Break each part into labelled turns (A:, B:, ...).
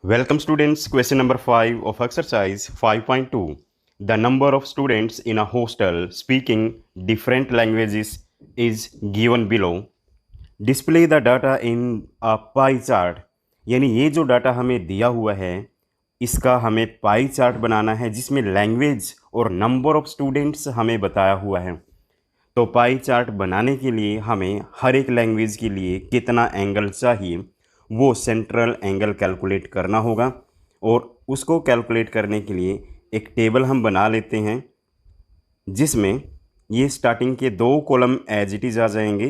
A: Welcome students, question number 5 of exercise 5.2. The number of students in a hostel speaking different languages is given below. Display the data in a pie chart. यानी ये जो data हमें दिया हुआ है इसका हमें पाई चार्ट बनाना है जिसमें लैंग्वेज और नंबर ऑफ स्टूडेंट्स हमें बताया हुआ है। तो पाई चार्ट बनाने के लिए हमें हर एक लैंग्वेज के लिए कितना एंगल चाहिए वो सेंट्रल एंगल कैलकुलेट करना होगा और उसको कैलकुलेट करने के लिए एक टेबल हम बना लेते हैं जिसमें ये स्टार्टिंग के 2 कॉलम एज इट इज़ आ जाएंगे।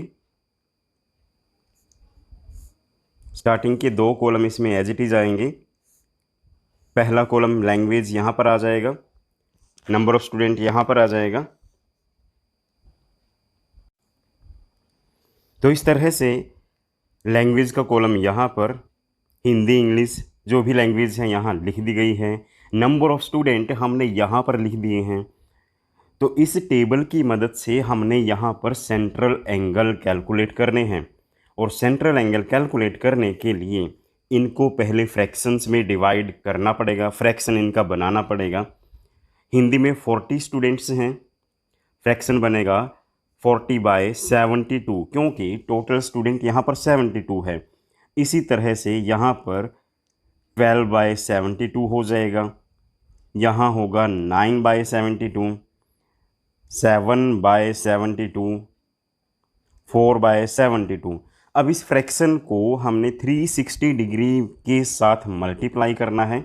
A: स्टार्टिंग के 2 कॉलम इसमें एज इट इज़ आएंगे। पहला कॉलम लैंग्वेज यहाँ पर आ जाएगा, नंबर ऑफ स्टूडेंट यहाँ पर आ जाएगा। तो इस तरह से लैंग्वेज का कॉलम यहाँ पर हिंदी इंग्लिश जो भी लैंग्वेज है यहाँ लिख दी गई है। नंबर ऑफ स्टूडेंट हमने यहाँ पर लिख दिए हैं। तो इस टेबल की मदद से हमने यहाँ पर सेंट्रल एंगल कैलकुलेट करने हैं और सेंट्रल एंगल कैलकुलेट करने के लिए इनको पहले फ्रैक्शंस में डिवाइड करना पड़ेगा, फ्रैक्शन इनका बनाना पड़ेगा। हिंदी में 40 स्टूडेंट्स हैं, फ्रैक्शन बनेगा 40/72 क्योंकि टोटल स्टूडेंट यहाँ पर 72 है। इसी तरह से यहाँ पर 12/72 हो जाएगा, यहाँ होगा 9/72, 7/72, 4/72। अब इस फ्रैक्शन को हमने 360 डिग्री के साथ मल्टीप्लाई करना है,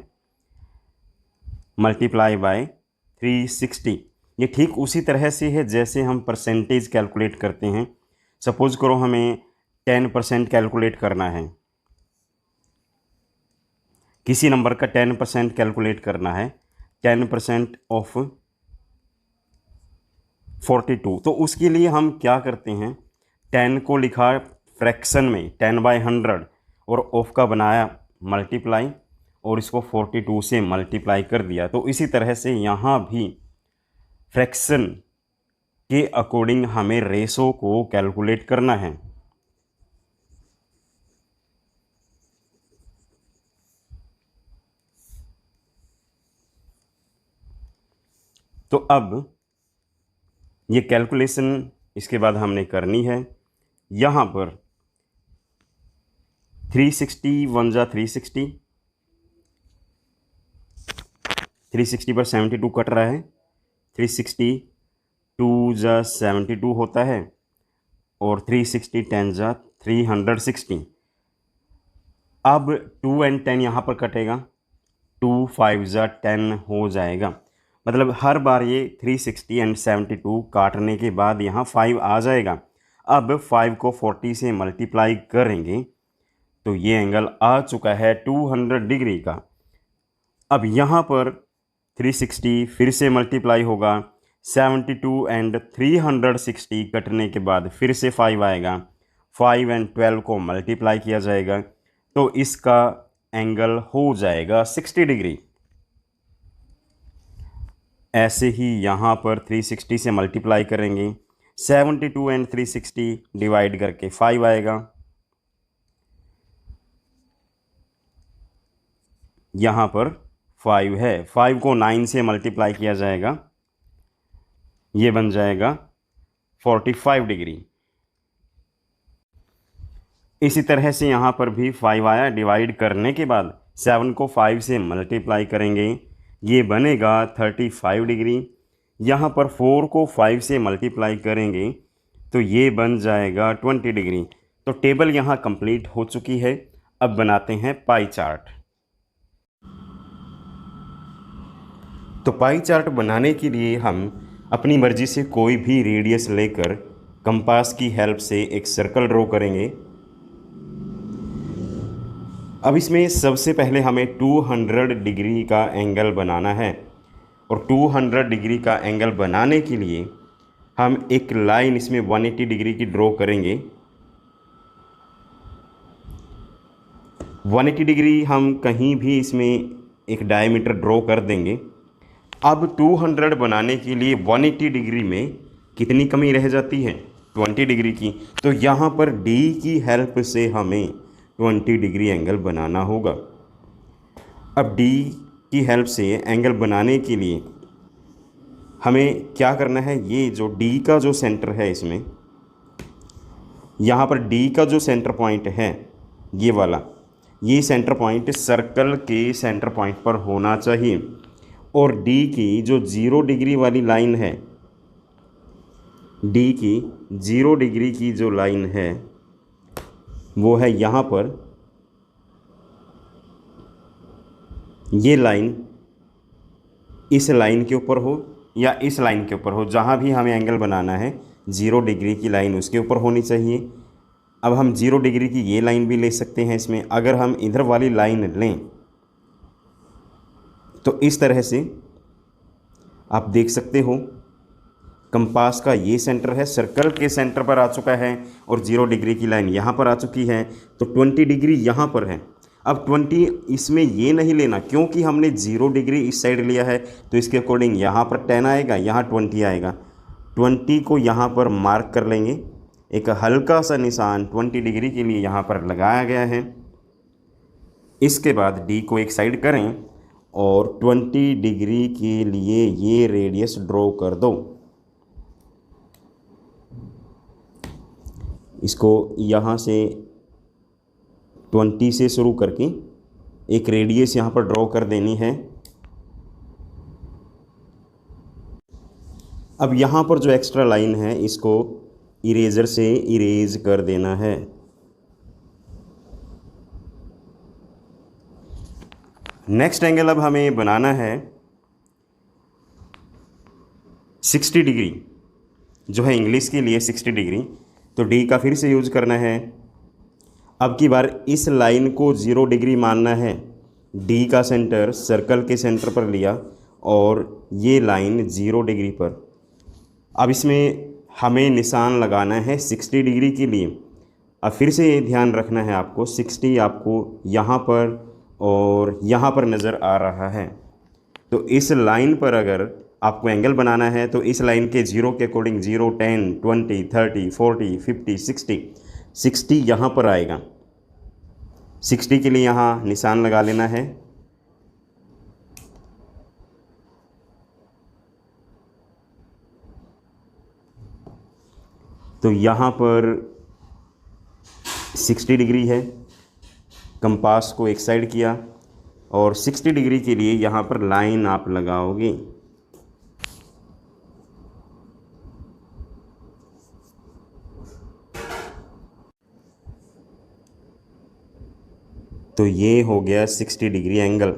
A: मल्टीप्लाई बाय 360। ये ठीक उसी तरह से है जैसे हम परसेंटेज कैलकुलेट करते हैं। सपोज करो हमें 10% कैलकुलेट करना है, किसी नंबर का 10% कैलकुलेट करना है, 10% ऑफ 42। तो उसके लिए हम क्या करते हैं, 10 को लिखा फ्रैक्शन में 10/100 और ऑफ का बनाया मल्टीप्लाई और इसको 42 से मल्टीप्लाई कर दिया। तो इसी तरह से यहाँ भी फ्रैक्शन के अकॉर्डिंग हमें रेशो को कैलकुलेट करना है। तो अब ये कैलकुलेशन इसके बाद हमने करनी है। यहाँ पर 360 1 जा 360, 360 पर 72 कट रहा है, 360 2 जा 72 होता है और 360 10 जा 360। अब 2 and 10 यहाँ पर कटेगा, 2 5 जा 10 हो जाएगा। मतलब हर बार ये 360 and 72 काटने के बाद यहाँ 5 आ जाएगा। अब 5 को 40 से मल्टीप्लाई करेंगे तो ये एंगल आ चुका है 200 डिग्री का। अब यहाँ पर 360 फिर से मल्टीप्लाई होगा, 72 and 360 कटने के बाद फिर से 5 आएगा, 5 and 12 को मल्टीप्लाई किया जाएगा तो इसका एंगल हो जाएगा 60 डिग्री। ऐसे ही यहाँ पर 360 से मल्टीप्लाई करेंगे, 72 and 360 डिवाइड करके 5 आएगा, यहाँ पर 5 है, 5 को 9 से मल्टीप्लाई किया जाएगा, ये बन जाएगा 45 डिग्री। इसी तरह से यहाँ पर भी 5 आया, डिवाइड करने के बाद 7 को 5 से मल्टीप्लाई करेंगे, ये बनेगा 35 डिग्री। यहाँ पर 4 को 5 से मल्टीप्लाई करेंगे तो ये बन जाएगा 20 डिग्री। तो टेबल यहाँ कंप्लीट हो चुकी है। अब बनाते हैं पाई चार्ट। तो पाई चार्ट बनाने के लिए हम अपनी मर्ज़ी से कोई भी रेडियस लेकर कंपास की हेल्प से एक सर्कल ड्रॉ करेंगे। अब इसमें सबसे पहले हमें 200 डिग्री का एंगल बनाना है और 200 डिग्री का एंगल बनाने के लिए हम एक लाइन इसमें 180 डिग्री की ड्रॉ करेंगे। 180 डिग्री हम कहीं भी इसमें एक डायमीटर ड्रॉ कर देंगे। अब 200 बनाने के लिए 180 डिग्री में कितनी कमी रह जाती है, 20 डिग्री की। तो यहाँ पर डी की हेल्प से हमें 20 डिग्री एंगल बनाना होगा। अब डी की हेल्प से एंगल बनाने के लिए हमें क्या करना है, ये जो डी का जो सेंटर है इसमें, यहाँ पर डी का जो सेंटर पॉइंट है ये वाला, ये सेंटर पॉइंट सर्कल के सेंटर पॉइंट पर होना चाहिए। और डी की जो 0 डिग्री वाली लाइन है, डी की 0 डिग्री की जो लाइन है वो है यहाँ पर, ये लाइन इस लाइन के ऊपर हो या इस लाइन के ऊपर हो, जहाँ भी हमें एंगल बनाना है 0 डिग्री की लाइन उसके ऊपर होनी चाहिए। अब हम 0 डिग्री की ये लाइन भी ले सकते हैं इसमें। अगर हम इधर वाली लाइन लें तो इस तरह से आप देख सकते हो, कंपास का ये सेंटर है, सर्कल के सेंटर पर आ चुका है और 0 डिग्री की लाइन यहाँ पर आ चुकी है, तो 20 डिग्री यहाँ पर है। अब 20 इसमें ये नहीं लेना, क्योंकि हमने 0 डिग्री इस साइड लिया है तो इसके अकॉर्डिंग यहाँ पर 10 आएगा, यहाँ 20 आएगा। 20 को यहाँ पर मार्क कर लेंगे, एक हल्का सा निशान 20 डिग्री के लिए यहाँ पर लगाया गया है। इसके बाद डी को एक साइड करें और 20 डिग्री के लिए ये रेडियस ड्रॉ कर दो। इसको यहाँ से 20 से शुरू करके एक रेडियस यहाँ पर ड्रॉ कर देनी है। अब यहाँ पर जो एक्स्ट्रा लाइन है इसको इरेज़र से इरेज कर देना है। नेक्स्ट एंगल अब हमें बनाना है 60 डिग्री, जो है इंग्लिश के लिए 60 डिग्री, तो डी का फिर से यूज करना है। अब की बार इस लाइन को 0 डिग्री मानना है, डी का सेंटर सर्कल के सेंटर पर लिया और ये लाइन 0 डिग्री पर। अब इसमें हमें निशान लगाना है 60 डिग्री के लिए। अब फिर से ये ध्यान रखना है आपको, 60 आपको यहाँ पर और यहाँ पर नज़र आ रहा है। तो इस लाइन पर अगर आपको एंगल बनाना है तो इस लाइन के 0 के अकॉर्डिंग 0, 10, 20, 30, 40, 50, 60 यहाँ पर आएगा। 60 के लिए यहाँ निशान लगा लेना है। तो यहाँ पर 60 डिग्री है, कंपास को एक साइड किया और 60 डिग्री के लिए यहाँ पर लाइन आप लगाओगे। तो ये हो गया 60 डिग्री एंगल।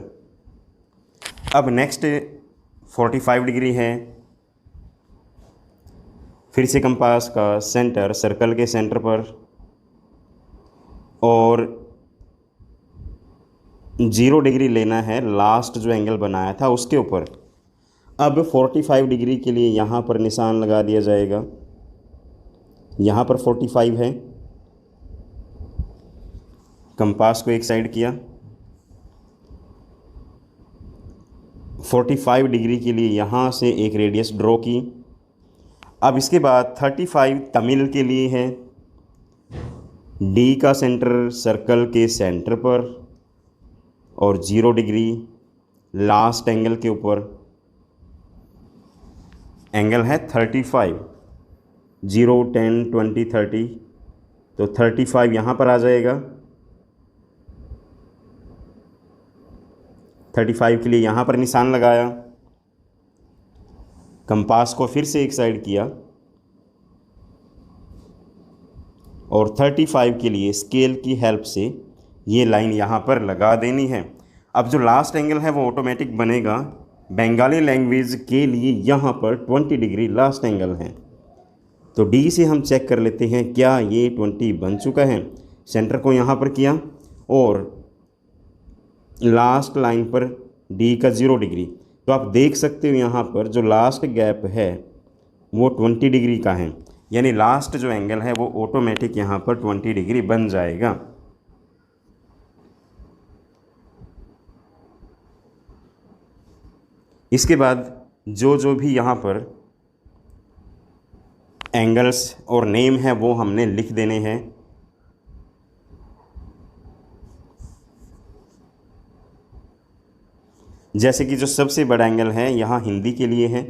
A: अब नेक्स्ट 45 डिग्री है। फिर से कंपास का सेंटर सर्कल के सेंटर पर और 0 डिग्री लेना है, लास्ट जो एंगल बनाया था उसके ऊपर। अब 45 डिग्री के लिए यहाँ पर निशान लगा दिया जाएगा। यहाँ पर 45 है, कंपास को एक साइड किया। 45 डिग्री के लिए यहाँ से एक रेडियस ड्रॉ की। अब इसके बाद 35 तमिल के लिए है, डी का सेंटर सर्कल के सेंटर पर और 0 डिग्री लास्ट एंगल के ऊपर। एंगल है 35, 0, 10, 20, 30, तो 35 यहाँ पर आ जाएगा। 35 के लिए यहाँ पर निशान लगाया, कंपास को फिर से एक साइड किया और 35 के लिए स्केल की हेल्प से ये लाइन यहाँ पर लगा देनी है। अब जो लास्ट एंगल है वो ऑटोमेटिक बनेगा। बंगाली लैंग्वेज के लिए यहाँ पर 20 डिग्री लास्ट एंगल है। तो डी से हम चेक कर लेते हैं क्या ये 20 बन चुका है। सेंटर को यहाँ पर किया और लास्ट लाइन पर डी का 0 डिग्री। तो आप देख सकते हो यहाँ पर जो लास्ट गैप है वो 20 डिग्री का है, यानी लास्ट जो एंगल है वो ऑटोमेटिक यहाँ पर 20 डिग्री बन जाएगा। इसके बाद जो भी यहाँ पर एंगल्स और नेम है वो हमने लिख देने हैं। जैसे कि जो सबसे बड़ा एंगल है यहाँ हिंदी के लिए है,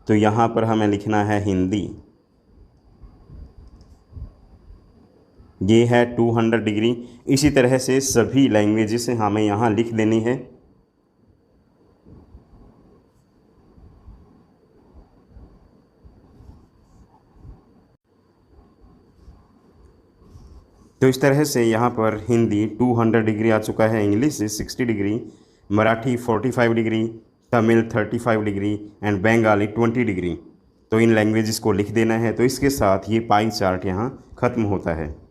A: तो यहाँ पर हमें लिखना है हिंदी, ये है 200 डिग्री। इसी तरह से सभी लैंग्वेजेस हमें यहाँ लिख देनी है। तो इस तरह से यहाँ पर हिंदी 200 डिग्री आ चुका है, English 60 degree, Marathi 45 degree, Tamil 35 degree and Bengali 20 degree. तो इन लैंग्वेजेस को लिख देना है। तो इसके साथ ये पाई चार्ट यहाँ ख़त्म होता है।